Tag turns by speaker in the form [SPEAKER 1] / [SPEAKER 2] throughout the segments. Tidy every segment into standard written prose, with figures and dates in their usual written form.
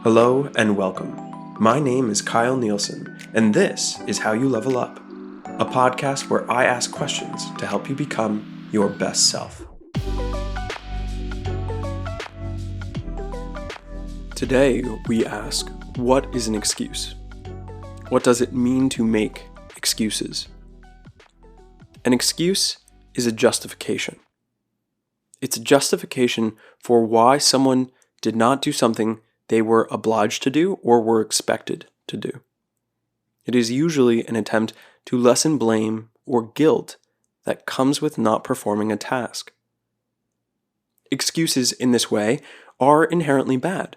[SPEAKER 1] Hello and welcome. My name is Kyle Nielsen, and this is How You Level Up, a podcast where I ask questions to help you become your best self. Today, we ask, what is an excuse? What does it mean to make excuses? An excuse is a justification. It's a justification for why someone did not do something they were obliged to do or were expected to do. It is usually an attempt to lessen blame or guilt that comes with not performing a task. Excuses in this way are inherently bad.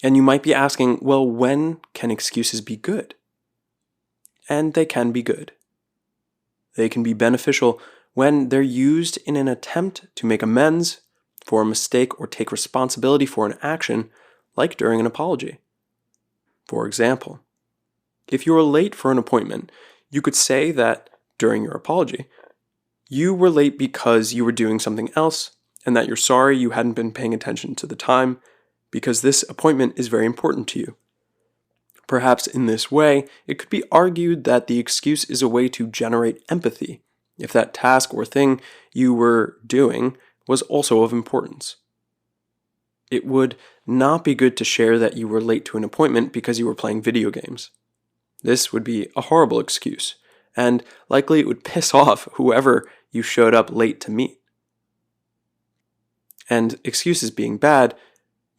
[SPEAKER 1] And you might be asking, well, when can excuses be good? And they can be good. They can be beneficial when they're used in an attempt to make amends for a mistake or take responsibility for an action, like during an apology. For example, if you are late for an appointment, you could say that during your apology, you were late because you were doing something else and that you're sorry you hadn't been paying attention to the time because this appointment is very important to you. Perhaps in this way, it could be argued that the excuse is a way to generate empathy if that task or thing you were doing was also of importance. It would not be good to share that you were late to an appointment because you were playing video games. This would be a horrible excuse, and likely it would piss off whoever you showed up late to meet. And excuses being bad,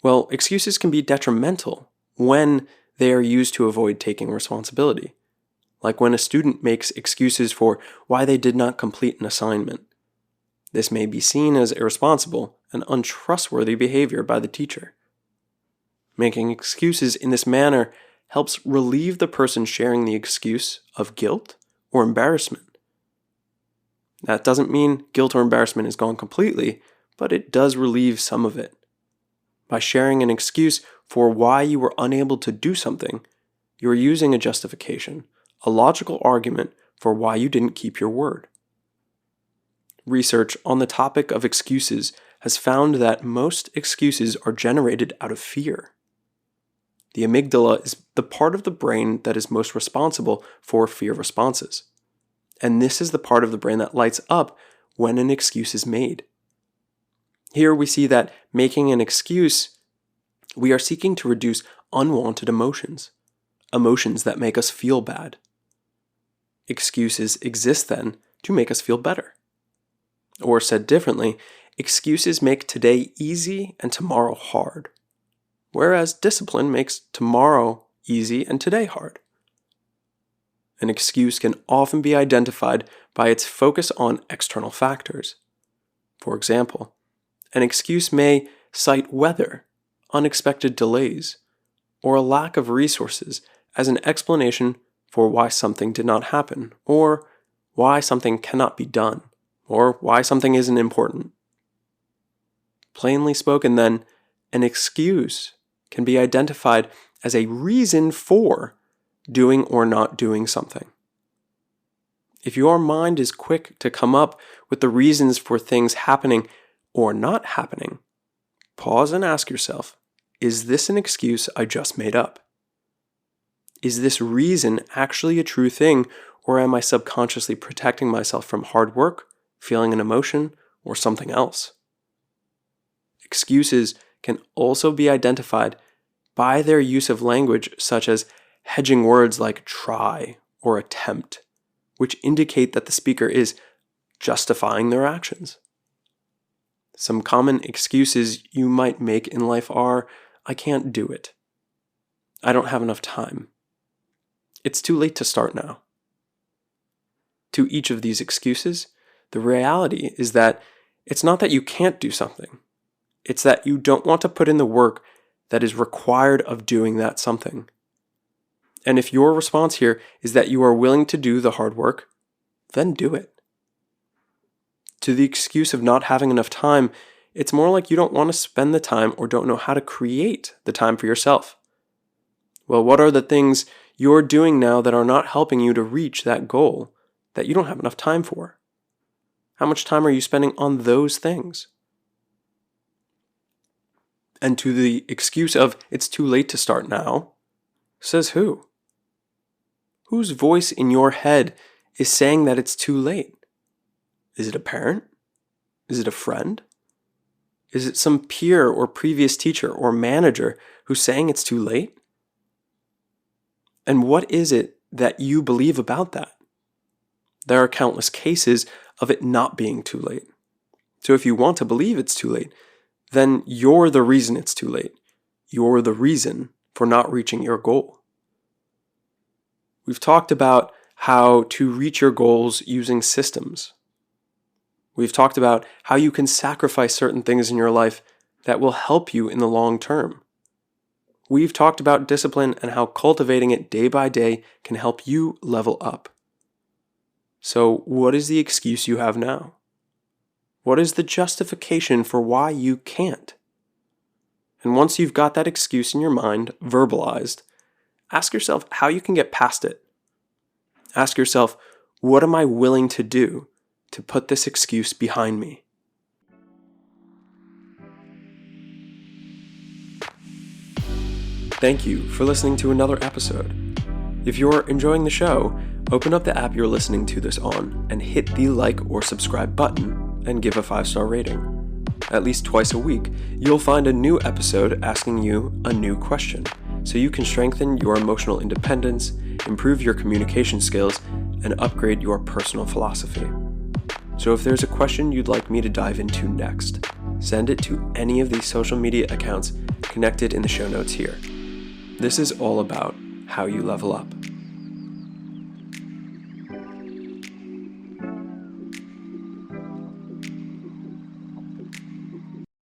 [SPEAKER 1] well, excuses can be detrimental when they are used to avoid taking responsibility, like when a student makes excuses for why they did not complete an assignment. This may be seen as irresponsible and untrustworthy behavior by the teacher. Making excuses in this manner helps relieve the person sharing the excuse of guilt or embarrassment. That doesn't mean guilt or embarrassment is gone completely, but it does relieve some of it. By sharing an excuse for why you were unable to do something, you are using a justification, a logical argument for why you didn't keep your word. Research on the topic of excuses has found that most excuses are generated out of fear. The amygdala is the part of the brain that is most responsible for fear responses. And this is the part of the brain that lights up when an excuse is made. Here we see that making an excuse, we are seeking to reduce unwanted emotions, emotions that make us feel bad. Excuses exist then to make us feel better. Or said differently, excuses make today easy and tomorrow hard, whereas discipline makes tomorrow easy and today hard. An excuse can often be identified by its focus on external factors. For example, an excuse may cite weather, unexpected delays, or a lack of resources as an explanation for why something did not happen, or why something cannot be done, or why something isn't important. Plainly spoken then, an excuse can be identified as a reason for doing or not doing something. If your mind is quick to come up with the reasons for things happening or not happening, pause and ask yourself, is this an excuse I just made up? Is this reason actually a true thing, or am I subconsciously protecting myself from hard work, feeling an emotion, or something else? Excuses can also be identified by their use of language such as hedging words like try or attempt, which indicate that the speaker is justifying their actions. Some common excuses you might make in life are, I can't do it. I don't have enough time. It's too late to start now. To each of these excuses, the reality is that it's not that you can't do something. It's that you don't want to put in the work that is required of doing that something. And if your response here is that you are willing to do the hard work, then do it. To the excuse of not having enough time, it's more like you don't want to spend the time or don't know how to create the time for yourself. Well, what are the things you're doing now that are not helping you to reach that goal that you don't have enough time for? How much time are you spending on those things? And to the excuse of it's too late to start now, says who? Whose voice in your head is saying that it's too late? Is it a parent? Is it a friend? Is it some peer or previous teacher or manager who's saying it's too late? And what is it that you believe about that? There are countless cases of it not being too late. So if you want to believe it's too late, then you're the reason it's too late. You're the reason for not reaching your goal. We've talked about how to reach your goals using systems. We've talked about how you can sacrifice certain things in your life that will help you in the long term. We've talked about discipline and how cultivating it day by day can help you level up. So, what is the excuse you have now? What is the justification for why you can't? And once you've got that excuse in your mind verbalized, ask yourself how you can get past it. Ask yourself, what am I willing to do to put this excuse behind me? Thank you for listening to another episode. If you're enjoying the show, open up the app you're listening to this on and hit the like or subscribe button and give a 5-star rating. At least twice a week, you'll find a new episode asking you a new question, so you can strengthen your emotional independence, improve your communication skills, and upgrade your personal philosophy. So if there's a question you'd like me to dive into next, send it to any of these social media accounts connected in the show notes here. This is all about how you level up.